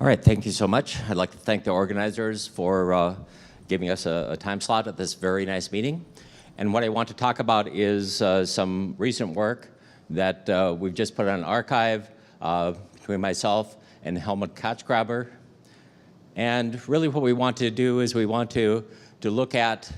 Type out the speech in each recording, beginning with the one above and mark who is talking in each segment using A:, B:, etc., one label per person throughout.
A: All right, thank you so much. I'd like to thank the organizers for giving us a time slot at this very nice meeting. And what I want to talk about is some recent work that we've just put on archive between myself and Helmut Katzgraber. And really what we want to do is we want to look at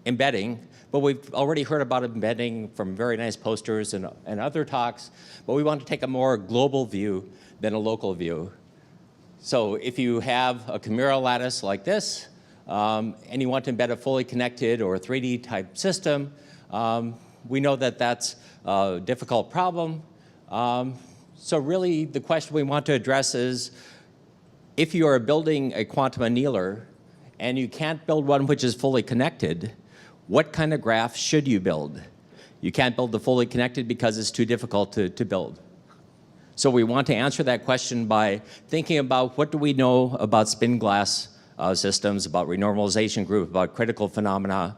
A: embedding, but we've already heard about embedding from very nice posters and other talks, but we want to take a more global view than a local view. So if you have a Chimera lattice like this, and you want to embed a fully connected or 3D type system, we know that that's a difficult problem. So really the question we want to address is, if you are building a quantum annealer and you can't build one which is fully connected, what kind of graph should you build? You can't build the fully connected because it's too difficult to build. So we want to answer that question by thinking about what do we know about spin glass systems, about renormalization group, about critical phenomena.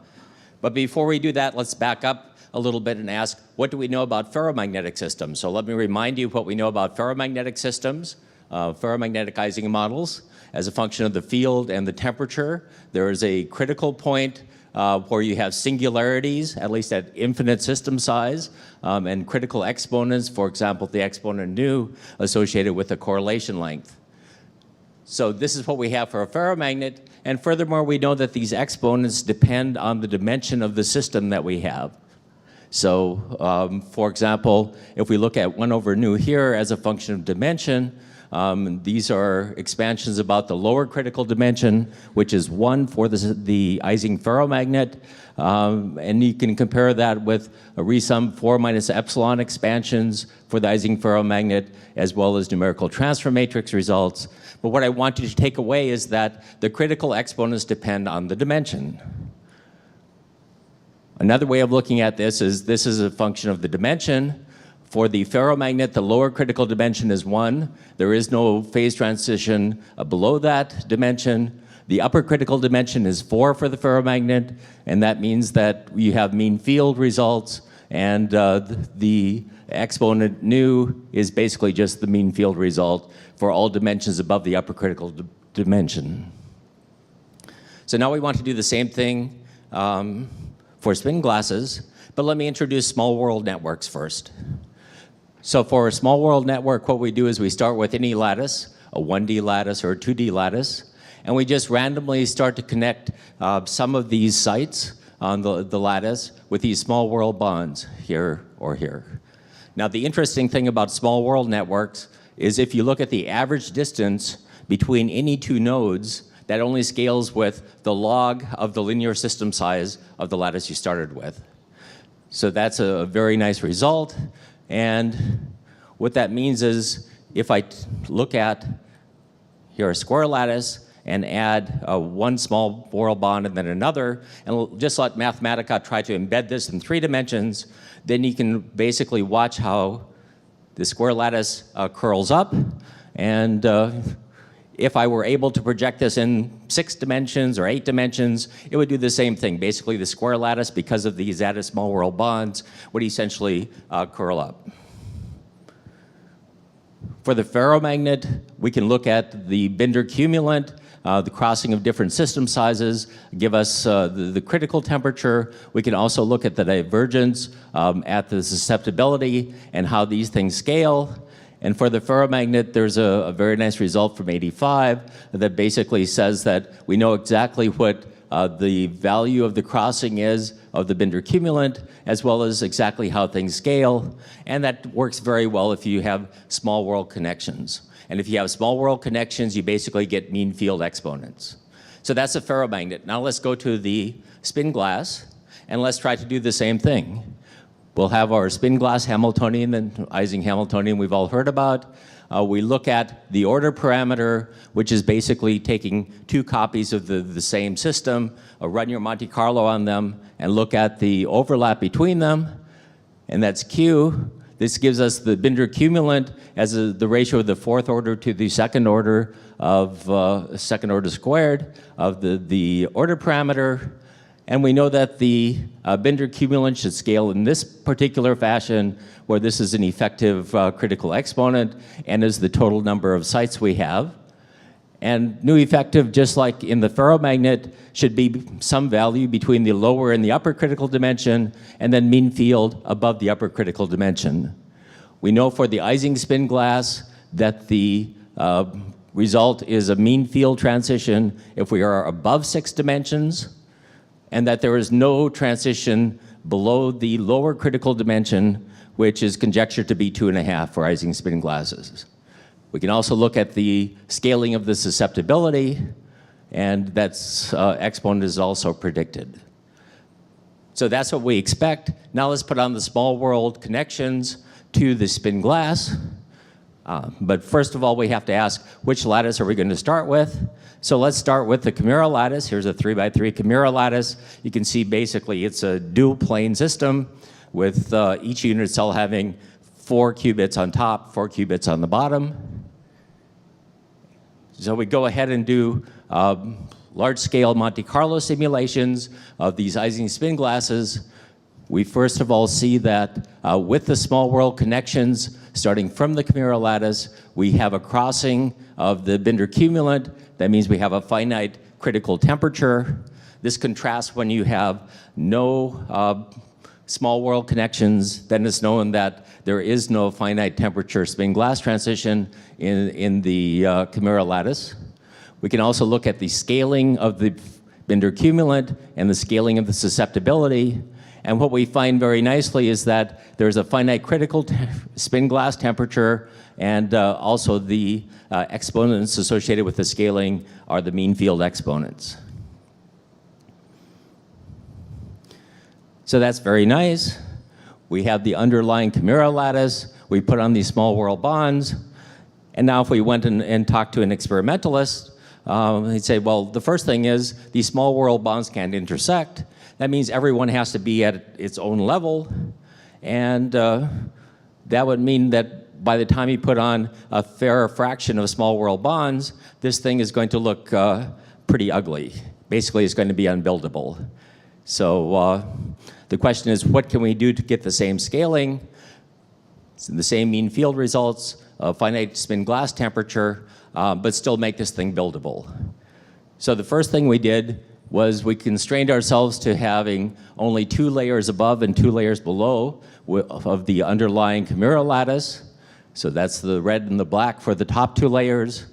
A: But before we do that, let's back up a little bit and ask, what do we know about ferromagnetic systems? So let me remind you what we know about ferromagnetic systems, ferromagnetic Ising models. As a function of the field and the temperature, there is a critical point where you have singularities, at least at infinite system size, and critical exponents, for example, the exponent nu associated with the correlation length. So this is what we have for a ferromagnet, and furthermore, we know that these exponents depend on the dimension of the system that we have. So, for example, if we look at 1 over nu here as a function of dimension, these are expansions about the lower critical dimension, which is 1 for the Ising ferromagnet. And you can compare that with a resum 4 minus epsilon expansions for the Ising ferromagnet, as well as numerical transfer matrix results. But what I want you to take away is that the critical exponents depend on the dimension. Another way of looking at this is a function of the dimension. For the ferromagnet, the lower critical dimension is 1. There is no phase transition below that dimension. The upper critical dimension is 4 for the ferromagnet, and that means that you have mean field results, and the exponent nu is basically just the mean field result for all dimensions above the upper critical dimension. So now we want to do the same thing for spin glasses, but let me introduce small world networks first. So for a small world network, what we do is we start with any lattice, a 1D lattice or a 2D lattice, and we just randomly start to connect some of these sites on the lattice with these small world bonds here or here. Now the interesting thing about small world networks is if you look at the average distance between any two nodes, that only scales with the log of the linear system size of the lattice you started with. So that's a very nice result. And what that means is if I look at here a square lattice and add one small world bond and then another, and just let Mathematica try to embed this in 3 dimensions, then you can basically watch how the square lattice curls up. And if I were able to project this in 6 dimensions or 8 dimensions, it would do the same thing. Basically, the square lattice, because of these added small world bonds, would essentially curl up. For the ferromagnet, we can look at the Binder cumulant, the crossing of different system sizes, give us the critical temperature. We can also look at the divergence at the susceptibility and how these things scale. And for the ferromagnet, there's a very nice result from 85 that basically says that we know exactly what the value of the crossing is of the Binder cumulant, as well as exactly how things scale. And that works very well if you have small world connections. And if you have small world connections, you basically get mean field exponents. So that's a ferromagnet. Now let's go to the spin glass, and let's try to do the same thing. We'll have our spin glass Hamiltonian and Ising Hamiltonian we've all heard about. We look at the order parameter, which is basically taking 2 copies of the same system, run your Monte Carlo on them, and look at the overlap between them, and that's Q. This gives us the Binder cumulant as the ratio of the 4th order to the 2nd order of 2nd order squared of the order parameter. And we know that the Binder cumulant should scale in this particular fashion, where this is an effective critical exponent and is the total number of sites we have. And nu effective, just like in the ferromagnet, should be some value between the lower and the upper critical dimension, and then mean field above the upper critical dimension. We know for the Ising spin glass that the result is a mean field transition if we are above 6 dimensions, and that there is no transition below the lower critical dimension, which is conjectured to be 2.5 for Ising spin glasses. We can also look at the scaling of the susceptibility, and that's exponent is also predicted. So that's what we expect. Now let's put on the small world connections to the spin glass. But first of all, we have to ask, which lattice are we going to start with? So let's start with the Chimera lattice. Here's a 3x3 Chimera lattice. You can see basically it's a dual plane system with each unit cell having 4 qubits on top, 4 qubits on the bottom. So we go ahead and do large-scale Monte Carlo simulations of these Ising spin glasses. We first of all see that with the small world connections, starting from the Chimera lattice, we have a crossing of the Binder cumulant. That means we have a finite critical temperature. This contrasts when you have no small world connections. Then it's known that there is no finite temperature spin glass transition in the Chimera lattice. We can also look at the scaling of the Binder cumulant and the scaling of the susceptibility. And what we find very nicely is that there's a finite critical spin glass temperature, and also the exponents associated with the scaling are the mean field exponents. So that's very nice. We have the underlying Chimera lattice. We put on these small world bonds. And now if we went and talked to an experimentalist, he'd say, well, the first thing is these small world bonds can't intersect. That means everyone has to be at its own level. And that would mean that by the time you put on a fair fraction of small world bonds, this thing is going to look pretty ugly. Basically, it's going to be unbuildable. So the question is, what can we do to get the same scaling, the same mean field results, a finite spin glass temperature, but still make this thing buildable? So the first thing we did was we constrained ourselves to having only 2 layers above and 2 layers below of the underlying Chimera lattice. So that's the red and the black for the top 2 layers.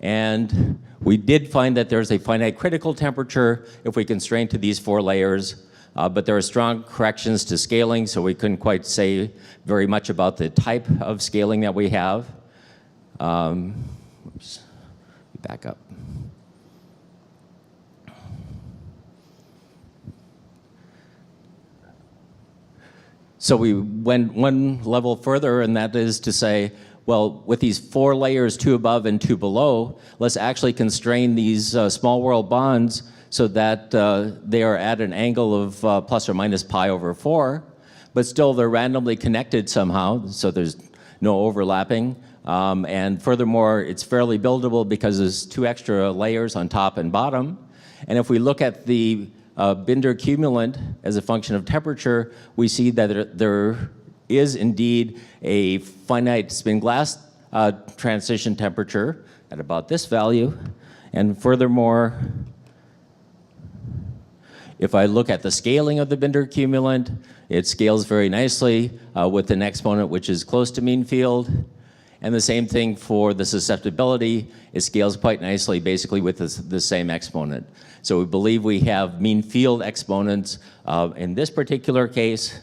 A: And we did find that there's a finite critical temperature if we constrain to these 4 layers, but there are strong corrections to scaling, so we couldn't quite say very much about the type of scaling that we have. Oops, back up. So we went one level further, and that is to say, well, with these 4 layers, 2 above and 2 below, let's actually constrain these small world bonds so that they are at an angle of plus or minus pi over 4, but still they're randomly connected somehow, so there's no overlapping. And furthermore, it's fairly buildable because there's 2 extra layers on top and bottom. And if we look at the Binder cumulant as a function of temperature, we see that there is indeed a finite spin glass transition temperature at about this value. And furthermore, if I look at the scaling of the Binder cumulant, it scales very nicely with an exponent which is close to mean field. And the same thing for the susceptibility. It scales quite nicely, basically with the same exponent. So we believe we have mean field exponents in this particular case.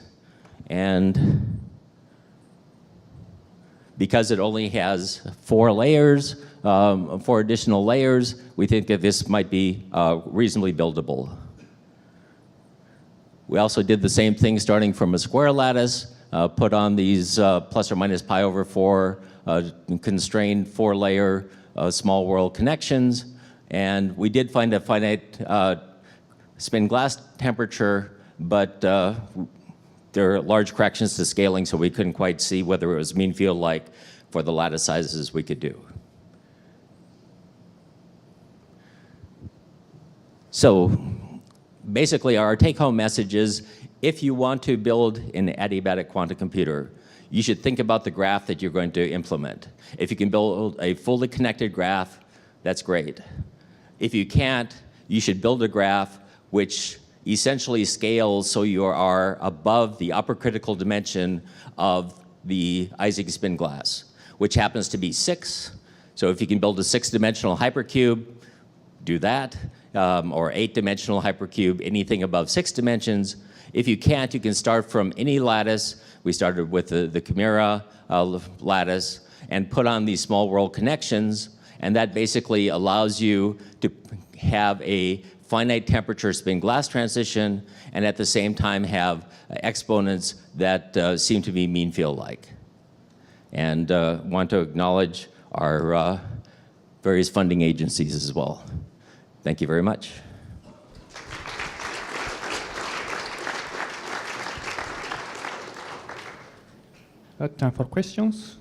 A: And because it only has 4 layers, 4 additional layers, we think that this might be reasonably buildable. We also did the same thing starting from a square lattice, put on these plus or minus pi over 4 constrained 4-layer small world connections, and we did find a finite spin glass temperature, but there are large corrections to scaling, so we couldn't quite see whether it was mean field like for the lattice sizes we could do. So basically, our take-home message is, if you want to build an adiabatic quantum computer, you should think about the graph that you're going to implement. If you can build a fully connected graph, that's great. If you can't, you should build a graph which essentially scales so you are above the upper critical dimension of the Ising spin glass, which happens to be 6. So if you can build a 6-dimensional hypercube, do that, or 8-dimensional hypercube, anything above 6 dimensions. If you can't, you can start from any lattice. We started with the Chimera lattice and put on these small world connections, and that basically allows you to have a finite temperature spin glass transition and at the same time have exponents that seem to be mean field-like. And want to acknowledge our various funding agencies as well. Thank you very much.
B: Time for questions.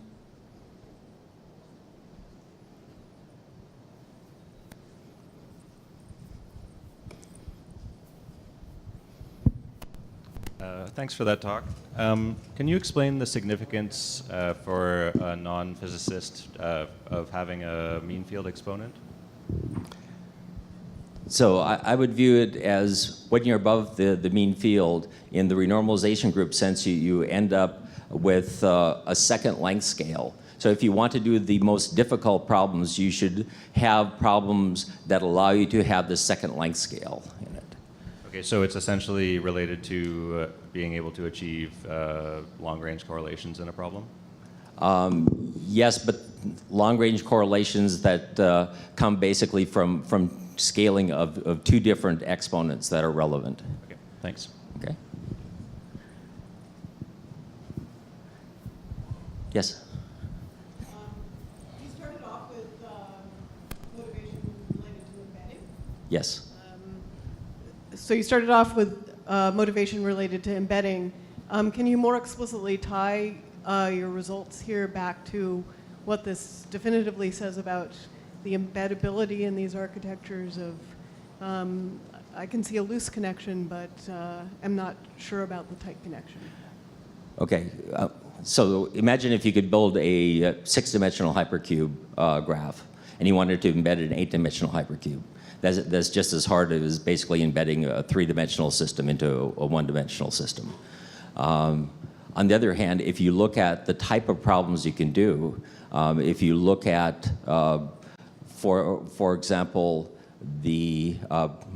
C: Thanks for that talk. Can you explain the significance for a non-physicist of having a mean field exponent?
A: So I would view it as when you're above the mean field, in the renormalization group sense, you end up with a second length scale. So if you want to do the most difficult problems, you should have problems that allow you to have the second length scale in it.
C: Okay, so it's essentially related to being able to achieve long-range correlations in a problem?
A: Yes, but long-range correlations that come basically from scaling of 2 different exponents that are relevant.
C: Okay, thanks.
A: Okay. Yes?
D: You started off with motivation related to embedding.
A: Yes.
D: So you started off with motivation related to embedding. Can you more explicitly tie your results here back to what this definitively says about the embeddability in these architectures of, I can see a loose connection, but I'm not sure about the tight connection.
A: Okay. So imagine if you could build a 6-dimensional hypercube graph, and you wanted to embed an 8-dimensional hypercube. That's just as hard as basically embedding a 3-dimensional system into a 1-dimensional system. On the other hand, if you look at the type of problems you can do, if you look at, for example, the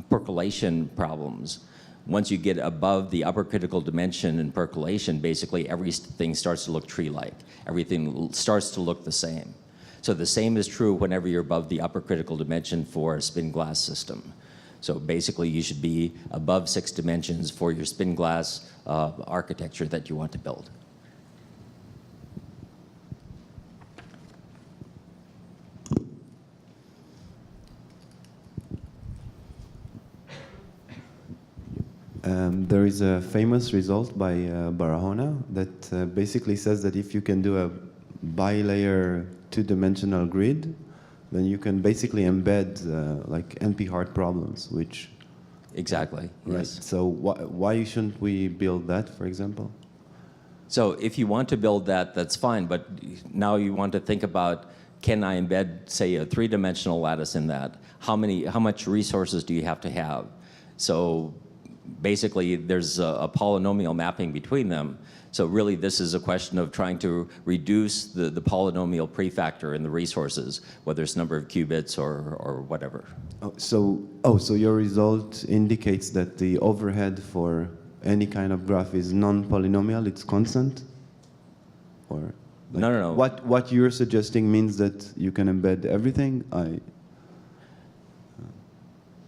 A: percolation problems, once you get above the upper critical dimension in percolation, basically everything starts to look tree-like. Everything starts to look the same. So the same is true whenever you're above the upper critical dimension for a spin glass system. So basically you should be above 6 dimensions for your spin glass architecture that you want to build.
E: There is a famous result by Barahona that basically says that if you can do a bilayer 2-dimensional grid, then you can basically embed like NP-hard problems, which...
A: Exactly,
E: right.
A: yes.
E: So why shouldn't we build that, for example?
A: So if you want to build that, that's fine, but now you want to think about, can I embed, say, a 3-dimensional lattice in that? How much resources do you have to have? So basically, there's a polynomial mapping between them. So really, this is a question of trying to reduce the polynomial prefactor in the resources, whether it's number of qubits or whatever.
E: So your result indicates that the overhead for any kind of graph is non-polynomial, it's constant? Or like
A: No.
E: What you're suggesting means that you can embed everything?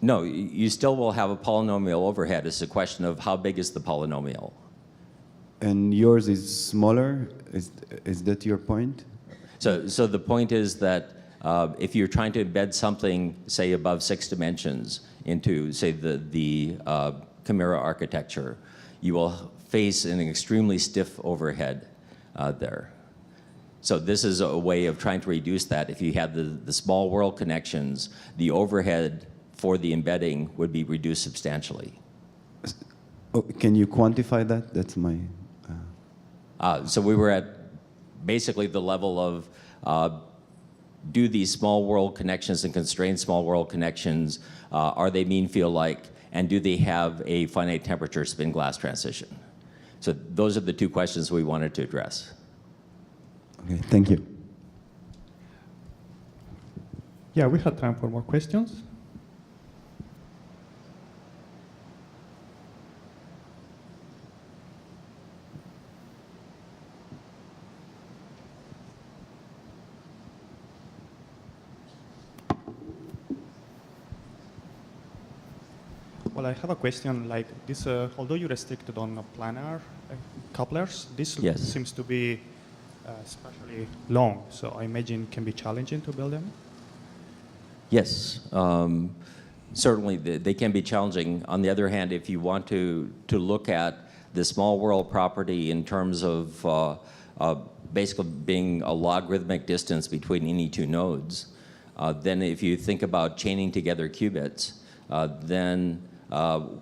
A: No, you still will have a polynomial overhead. It's a question of how big is the polynomial.
E: And yours is smaller? Is that your point?
A: So the point is that if you're trying to embed something, say, above 6 dimensions into, say, the Chimera architecture, you will face an extremely stiff overhead there. So this is a way of trying to reduce that. If you had the small world connections, the overhead for the embedding would be reduced substantially.
E: Oh, can you quantify that? That's my...
A: So we were at basically the level of do these small world connections and constrained small world connections, are they mean field-like, and do they have a finite temperature spin glass transition? So those are the two questions we wanted to address.
E: Okay, thank you.
B: Yeah, we have time for more questions. Well, I have a question like this, although you restricted on planar couplers, this
A: Yes.
B: seems to be especially long, so I imagine it can be challenging to build them.
A: Yes, certainly they can be challenging. On the other hand, if you want to look at the small world property in terms of basically being a logarithmic distance between any two nodes, then if you think about chaining together qubits, then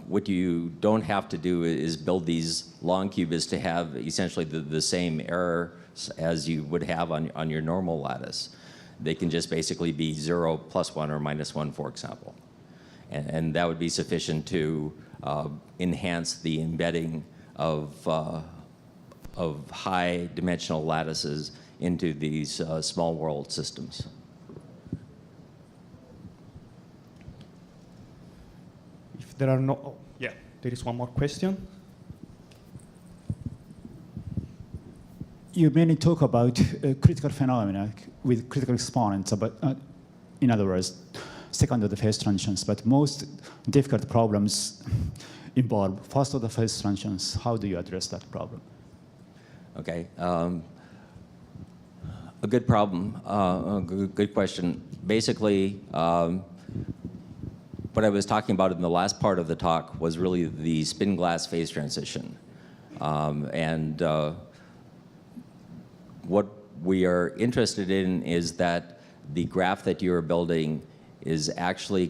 A: what you don't have to do is build these long qubits to have essentially the same errors as you would have on your normal lattice. They can just basically be 0, +1, or -1, for example. And that would be sufficient to enhance the embedding of high dimensional lattices into these small world systems.
B: If there are no, oh, yeah, there is one more question.
F: You mainly talk about critical phenomena with critical exponents, but in other words, second order phase transitions. But most difficult problems involve first order phase transitions. How do you address that problem?
A: Okay, a good problem, good question. Basically, what I was talking about in the last part of the talk was really the spin glass phase transition. What we are interested in is that the graph that you are building is actually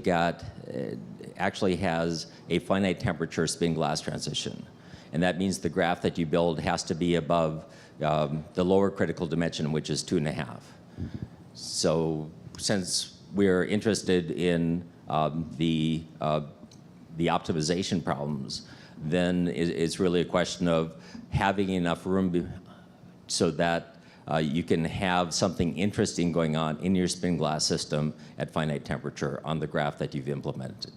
A: has a finite temperature spin glass transition. And that means the graph that you build has to be above the lower critical dimension, which is 2.5. So since we're interested in the optimization problems, then it's really a question of having enough room so that you can have something interesting going on in your spin glass system at finite temperature on the graph that you've implemented.